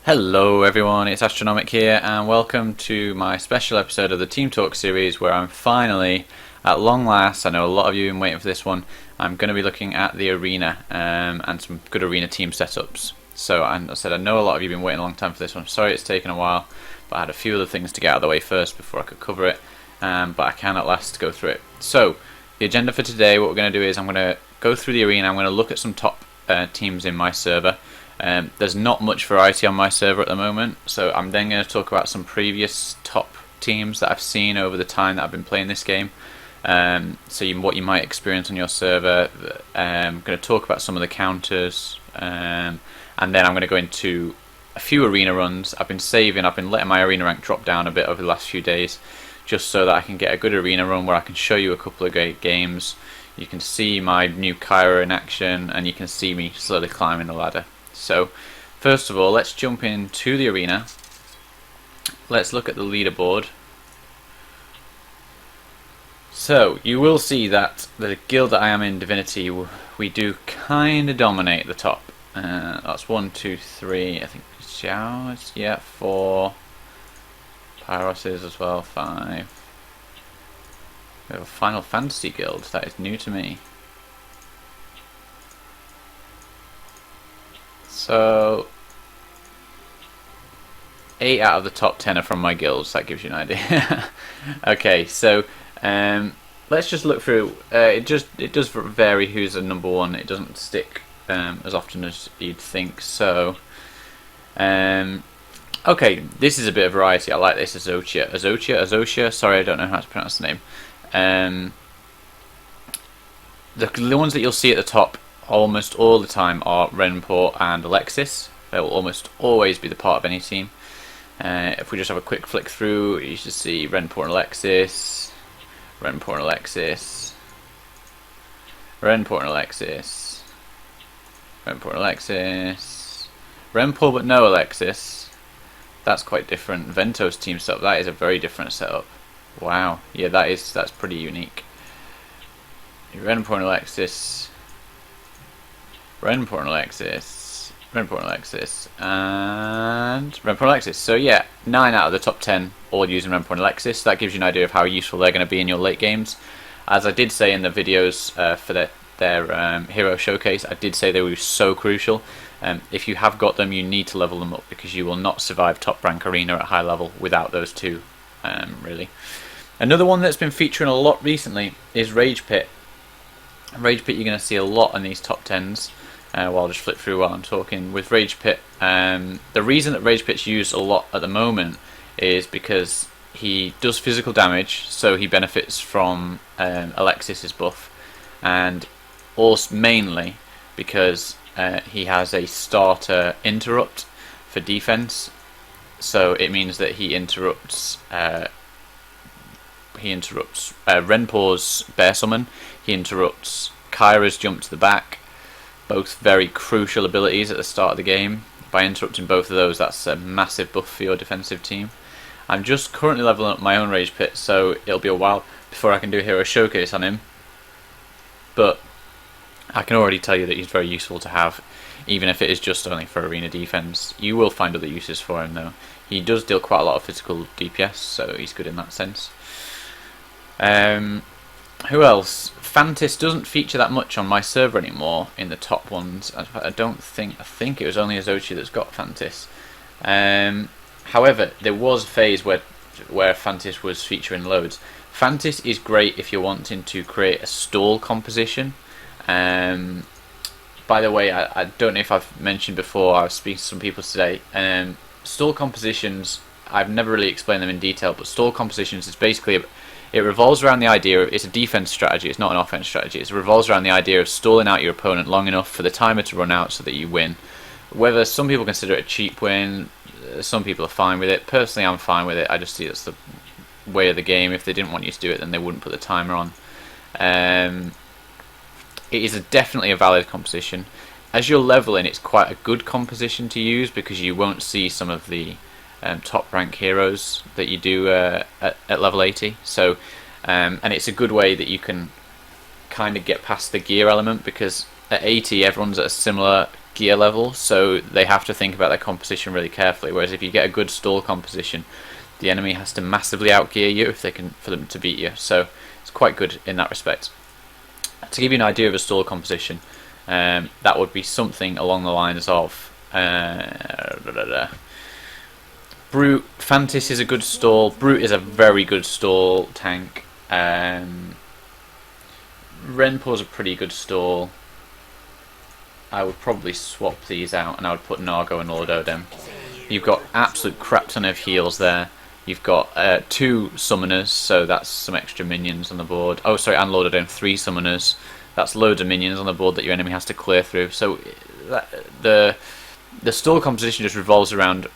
Hello everyone, it's Astronomic here and welcome to my special episode of the Team Talk series where I'm finally, at long last, I know a lot of you have been waiting for this one, I'm going to be looking at the arena and some good arena team setups. So I said I know a lot of you have been waiting a long time for this one. I'm sorry it's taken a while, but I had a few other things to get out of the way first before I could cover it, but I can at last go through it. So the agenda for today, what we're going to do is I'm going to go through the arena, I'm going to look at some top teams in my server. There's not much variety on my server at the moment, so I'm then going to talk about some previous top teams that I've seen over the time that I've been playing this game. What you might experience on your server. I'm going to talk about some of the counters, and then I'm going to go into a few arena runs. I've been letting my arena rank drop down a bit over the last few days, just so that I can get a good arena run where I can show you a couple of great games. You can see my new Kyra in action, and you can see me slowly climbing the ladder. So, first of all, let's jump into the arena. Let's look at the leaderboard. So, you will see that the guild that I am in, Divinity, we do kind of dominate the top. That's 1, 2, 3, I think, Xiao's, yeah, 4. Pyroses as well, 5. We have a Final Fantasy guild, that is new to me. So, 8 out of the top 10 are from my guilds. That gives you an idea. Okay, so let's just look through. It does vary who's a number one. It doesn't stick as often as you'd think. So, okay, this is a bit of variety. I like this. Azocia. Sorry, I don't know how to pronounce the name. The ones that you'll see at the top almost all the time are Renport and Alexis. They will almost always be the part of any team. If we just have a quick flick through, you should see Renport and Alexis, Renport and Alexis, Renport and Alexis, Renport and Alexis, Renport but no Alexis. That's quite different. Ventos team setup, that is a very different setup. Wow, yeah, that's pretty unique. Renport and Alexis, Renport and Alexis, Renport and Alexis, and Renport and Alexis. So yeah, 9 out of the top 10 all using Renport and Alexis. That gives you an idea of how useful they're going to be in your late games. As I did say in the videos for their hero showcase, I did say they were so crucial. If you have got them, you need to level them up because you will not survive top rank arena at high level without those two, really. Another one that's been featuring a lot recently is Rage Pit. Rage Pit you're going to see a lot in these top 10s. I'll just flip through while I'm talking. With Rage Pit, the reason that Rage Pit's used a lot at the moment is because he does physical damage, so he benefits from Alexis's buff, and also mainly because he has a starter interrupt for defense, so it means that he interrupts Renpor's Bear Summon, he interrupts Kyra's Jump to the Back, both very crucial abilities at the start of the game. By interrupting both of those, that's a massive buff for your defensive team. I'm just currently leveling up my own Rage Pit, so it'll be a while before I can do a hero showcase on him. But I can already tell you that he's very useful to have, even if it is just only for arena defense. You will find other uses for him though. He does deal quite a lot of physical DPS, so he's good in that sense. Who else? Fantis doesn't feature that much on my server anymore in the top ones. I think it was only Azocia that's got Fantis. However, there was a phase where Fantis was featuring loads. Fantis is great if you're wanting to create a stall composition. By the way, I don't know if I've mentioned before, I was speaking to some people today. Stall compositions, I've never really explained them in detail, but stall compositions is basically it revolves around the idea of, it's a defense strategy, it's not an offense strategy. It revolves around the idea of stalling out your opponent long enough for the timer to run out so that you win. Whether some people consider it a cheap win, some people are fine with it. Personally, I'm fine with it. I just see that's the way of the game. If they didn't want you to do it, then they wouldn't put the timer on. It is definitely a valid composition. As you're leveling, it's quite a good composition to use because you won't see some of the top rank heroes that you do at level 80. So, and it's a good way that you can kind of get past the gear element, because at 80 everyone's at a similar gear level, so they have to think about their composition really carefully. Whereas if you get a good stall composition, the enemy has to massively outgear you for them to beat you. So it's quite good in that respect. To give you an idea of a stall composition, that would be something along the lines of Brute. Fantis is a good stall. Brute is a very good stall tank. Renpour's a pretty good stall. I would probably swap these out, and I would put Nargo and Lord Odin. You've got absolute crap ton of heals there. You've got 2 summoners, so that's some extra minions on the board. Oh, sorry, and Lord Odin, 3 summoners. That's loads of minions on the board that your enemy has to clear through. So the stall composition just revolves around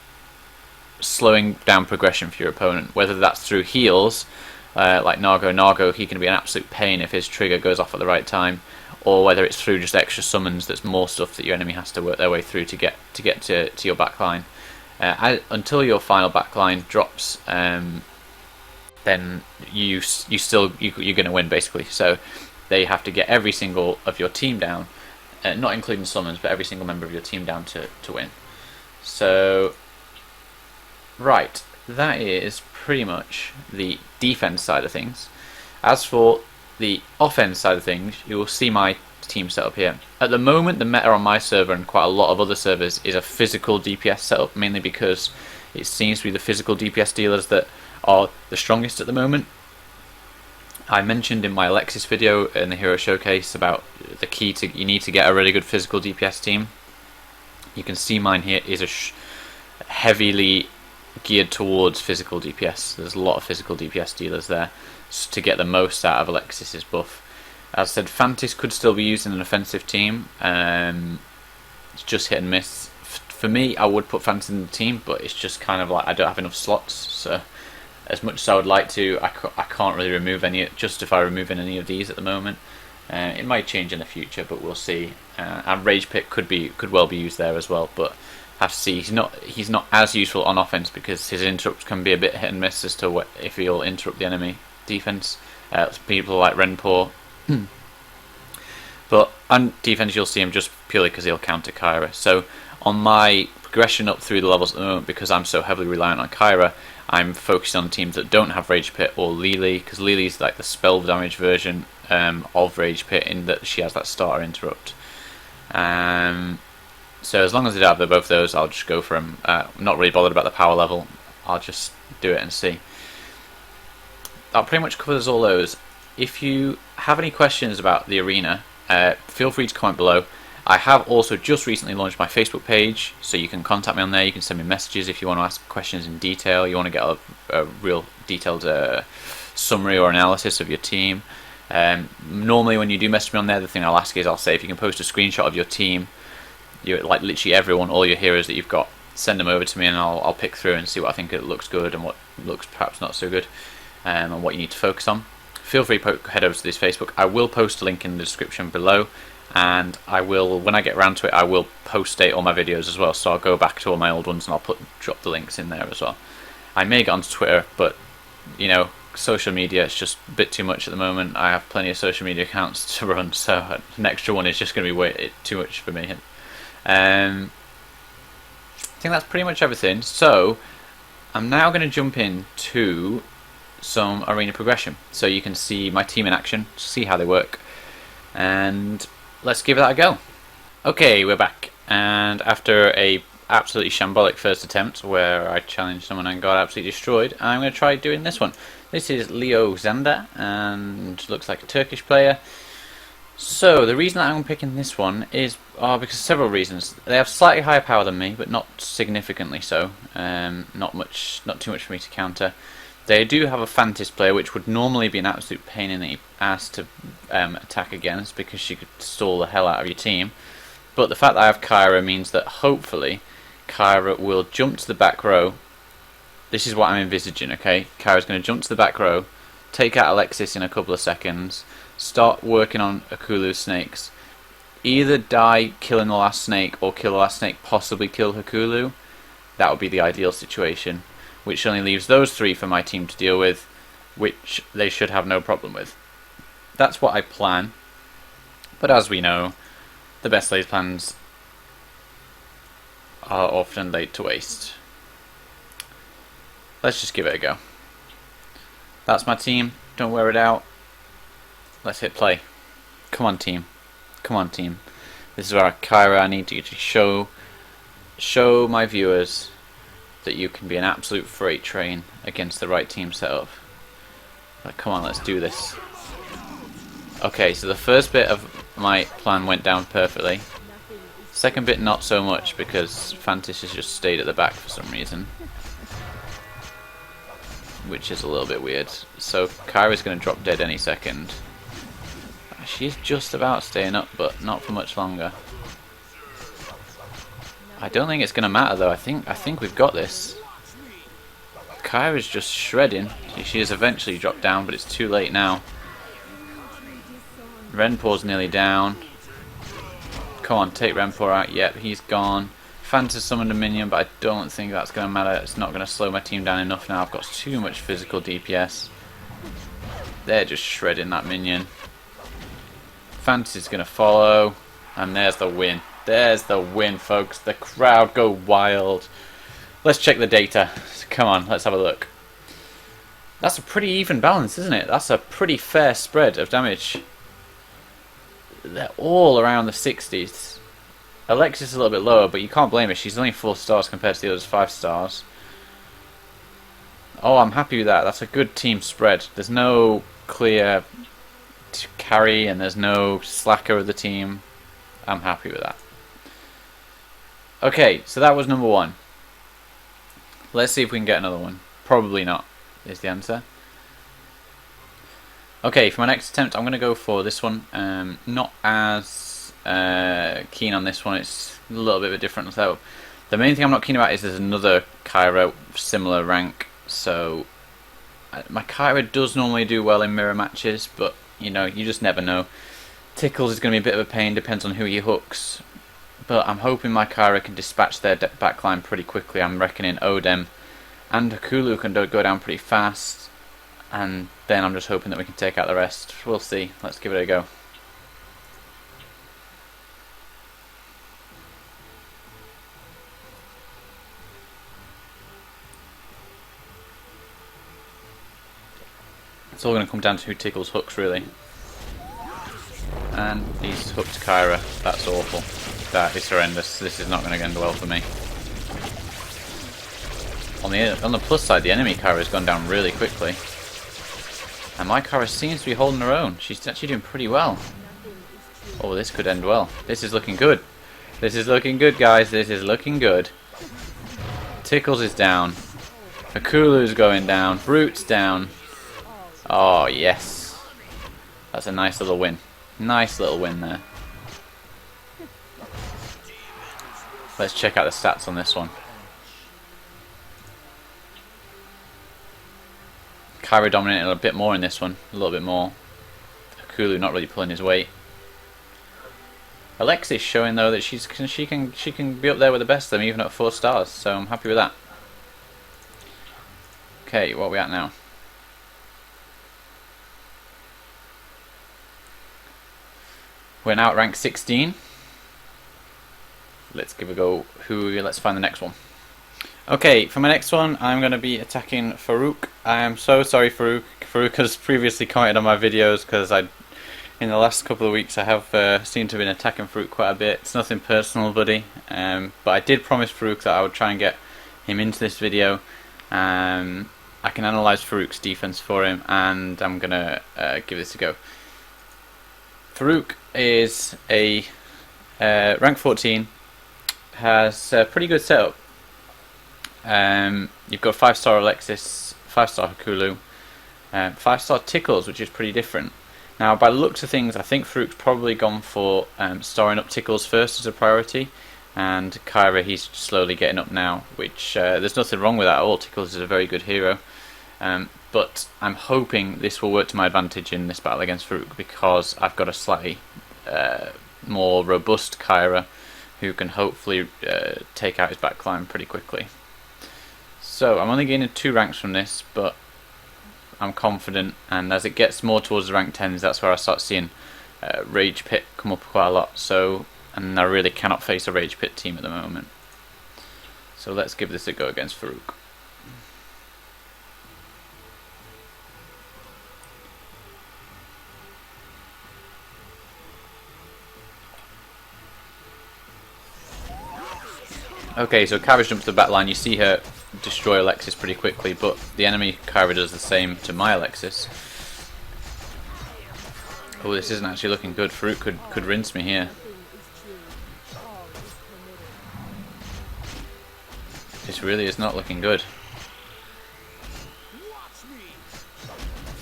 slowing down progression for your opponent, whether that's through heals, like Nargo, he can be an absolute pain if his trigger goes off at the right time, or whether it's through just extra summons. That's more stuff that your enemy has to work their way through to get to your backline. Until your final backline drops, then you're going to win basically. So they have to get every single of your team down, not including summons, but every single member of your team down to win. So right, that is pretty much the defense side of things. As for the offense side of things, you will see my team setup here. At the moment, the meta on my server and quite a lot of other servers is a physical DPS setup, mainly because it seems to be the physical DPS dealers that are the strongest at the moment. I mentioned in my Alexis video in the Hero Showcase about the key to you need to get a really good physical DPS team. You can see mine here is a heavily geared towards physical DPS. There's a lot of physical DPS dealers there to get the most out of Alexis's buff. As I said, Fantis could still be used in an offensive team. It's just hit and miss. For me, I would put Fantis in the team, but it's just kind of like I don't have enough slots. So as much as I would like to, I can't really justify removing any of these at the moment. It might change in the future, but we'll see. And Rage Pit could well be used there as well, but have to see. He's not as useful on offense because his interrupts can be a bit hit and miss as to if he'll interrupt the enemy defense. People like Renpour. But on defense, you'll see him just purely because he'll counter Kyra. So on my progression up through the levels at the moment, because I'm so heavily reliant on Kyra, I'm focused on teams that don't have Rage Pit or Lili, because Lili's like the spell damage version of Rage Pit in that she has that starter interrupt. So as long as they don't have both those, I'll just go for them. I'm not really bothered about the power level. I'll just do it and see. That pretty much covers all those. If you have any questions about the arena, feel free to comment below. I have also just recently launched my Facebook page, so you can contact me on there. You can send me messages if you want to ask questions in detail. You want to get a real detailed summary or analysis of your team. Normally when you do message me on there, the thing I'll ask is, I'll say if you can post a screenshot of your team, like literally everyone, all your heroes that you've got, send them over to me and I'll pick through and see what I think it looks good and what looks perhaps not so good, and what you need to focus on. Feel free to head over to this Facebook. I will post a link in the description below, and I will, when I get around to it, I will post-date all my videos as well, so I'll go back to all my old ones and I'll drop the links in there as well. I may get onto Twitter, but you know, social media, it's just a bit too much at the moment. I have plenty of social media accounts to run, so an extra one is just going to be way too much for me. I think that's pretty much everything, so I'm now going to jump into some arena progression so you can see my team in action, see how they work, and let's give that a go. Okay, we're back, and after a absolutely shambolic first attempt where I challenged someone and got absolutely destroyed, I'm going to try doing this one. This is Leo Xander, and looks like a Turkish player. So the reason that I'm picking this one is because of several reasons. They have slightly higher power than me, but not significantly so. Not too much for me to counter. They do have a Fantis player, which would normally be an absolute pain in the ass to attack against, because she could stall the hell out of your team. But the fact that I have Kyra means that hopefully Kyra will jump to the back row. This is what I'm envisaging, okay? Kyra's going to jump to the back row, take out Alexis in a couple of seconds, start working on Hakulu's snakes. Either die killing the last snake, or kill the last snake, possibly kill Hakulu. That would be the ideal situation, which only leaves those 3 for my team to deal with, which they should have no problem with. That's what I plan, but as we know, the best laid plans are often laid to waste. Let's just give it a go. That's my team. Don't wear it out. Let's hit play. Come on, team. Come on, team. This is where Kyra, I need to show my viewers that you can be an absolute freight train against the right team setup. But come on, let's do this. Okay, so the first bit of my plan went down perfectly. Second bit not so much because Fantis has just stayed at the back for some reason, which is a little bit weird. So Kyra's going to drop dead any second. She's just about staying up, but not for much longer. I don't think it's going to matter though. I think we've got this. Kyra's just shredding. She has eventually dropped down, but it's too late now. Renpour's nearly down. Come on, take Renpour out. Yep, he's gone. Fantas summoned a minion, but I don't think that's going to matter. It's not going to slow my team down enough now. I've got too much physical DPS. They're just shredding that minion. Fantas is going to follow. And there's the win. There's the win, folks. The crowd go wild. Let's check the data. Come on, let's have a look. That's a pretty even balance, isn't it? That's a pretty fair spread of damage. They're all around the 60s. Alexis is a little bit lower, but you can't blame her. She's only 4 stars compared to the others 5 stars. Oh, I'm happy with that. That's a good team spread. There's no clear carry and there's no slacker of the team. I'm happy with that. Okay, so that was number 1. Let's see if we can get another one. Probably not, is the answer. Okay, for my next attempt, I'm going to go for this one. Not as keen on this one. It's a little bit of a different setup. The main thing I'm not keen about is there's another Kyra similar rank. So my Kyra does normally do well in mirror matches, but you know, you just never know. Tickles is going to be a bit of a pain. Depends on who he hooks. But I'm hoping my Kyra can dispatch their backline pretty quickly. I'm reckoning Odem and Hakulu can go down pretty fast. And then I'm just hoping that we can take out the rest. We'll see. Let's give it a go. It's all going to come down to who tickles hooks, really. And he's hooked Kyra. That's awful. That is horrendous. This is not going to end well for me. On the plus side, the enemy Kyra has gone down really quickly. And my Kyra seems to be holding her own. She's actually doing pretty well. Oh, this could end well. This is looking good. This is looking good, guys. This is looking good. Tickles is down. Hakulu's going down. Brute's down. Oh, yes. That's a nice little win. Nice little win there. Let's check out the stats on this one. Kyra dominated a bit more in this one. A little bit more. Hakulu not really pulling his weight. Alexis showing though that she can be up there with the best of them even at 4 stars. So I'm happy with that. Okay, what are we at now? We're now at rank 16. Let's give a go. Let's find the next one. Okay, for my next one, I'm going to be attacking Farouk. I am so sorry, Farouk. Farouk has previously commented on my videos because in the last couple of weeks, I have seemed to have been attacking Farouk quite a bit. It's nothing personal, buddy. But I did promise Farouk that I would try and get him into this video. I can analyse Farouk's defense for him, and I'm going to give this a go. Farouk is a rank 14, has a pretty good setup. You've got 5-star Alexis, 5-star Hakulu, 5-star Tickles, which is pretty different. Now, by the looks of things, I think Farouk's probably gone for starring up Tickles first as a priority, and Kyra he's slowly getting up now, which there's nothing wrong with that at all. Tickles is a very good hero. But I'm hoping this will work to my advantage in this battle against Farouk because I've got a slightly more robust Kyra who can hopefully take out his backline pretty quickly. So I'm only gaining 2 ranks from this, but I'm confident, and as it gets more towards the rank 10s, that's where I start seeing Rage Pit come up quite a lot. So, and I really cannot face a Rage Pit team at the moment. So let's give this a go against Farouk. Okay, so Kyra jumps to the back line. You see her destroy Alexis pretty quickly, but the enemy Kyra does the same to my Alexis. Oh, this isn't actually looking good. Farouk could rinse me here. This really is not looking good.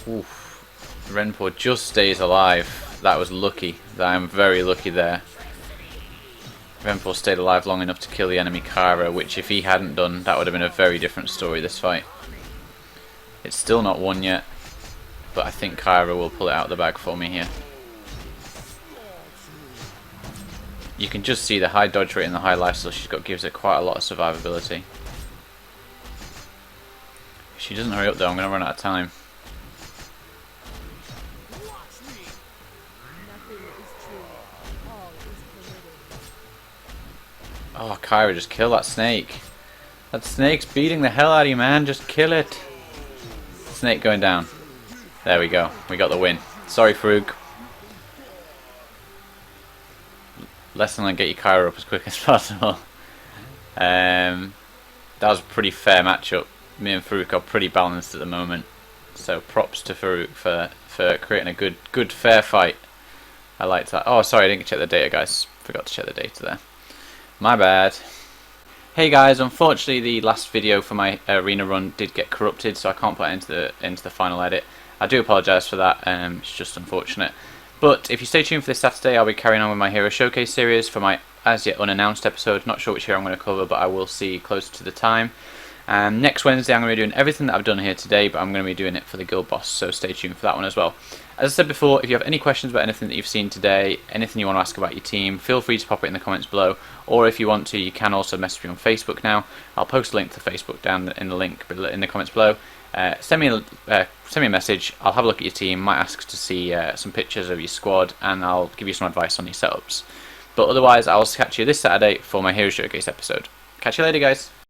Oof. Renpo just stays alive. That was lucky. I'm very lucky there. Renpo stayed alive long enough to kill the enemy Kyra, which if he hadn't done, that would have been a very different story, this fight. It's still not won yet, but I think Kyra will pull it out of the bag for me here. You can just see the high dodge rate and the high lifesteal she's got gives her quite a lot of survivability. If she doesn't hurry up though, I'm going to run out of time. Oh, Kyra, just kill that snake. That snake's beating the hell out of you, man. Just kill it. Snake going down. There we go. We got the win. Sorry, Farouk. Lesson learned, get your Kyra up as quick as possible. That was a pretty fair matchup. Me and Farouk are pretty balanced at the moment. So props to Farouk for creating a good fair fight. I liked that. Oh, sorry, I didn't check the data, guys. Forgot to check the data there. My bad. Hey guys, unfortunately the last video for my arena run did get corrupted, so I can't put it into the final edit. I do apologise for that, it's just unfortunate. But if you stay tuned for this Saturday, I'll be carrying on with my Hero Showcase series for my as yet unannounced episode. Not sure which hero I'm going to cover, but I will see closer to the time. Next Wednesday I'm going to be doing everything that I've done here today, but I'm going to be doing it for the guild boss, so stay tuned for that one as well. As I said before, if you have any questions about anything that you've seen today, anything you want to ask about your team, feel free to pop it in the comments below, or if you want to, you can also message me on Facebook now. I'll post a link to Facebook down in the link in the comments below. Send me a message, I'll have a look at your team, might ask to see some pictures of your squad, and I'll give you some advice on your setups. But otherwise, I'll catch you this Saturday for my Hero Showcase episode. Catch you later, guys.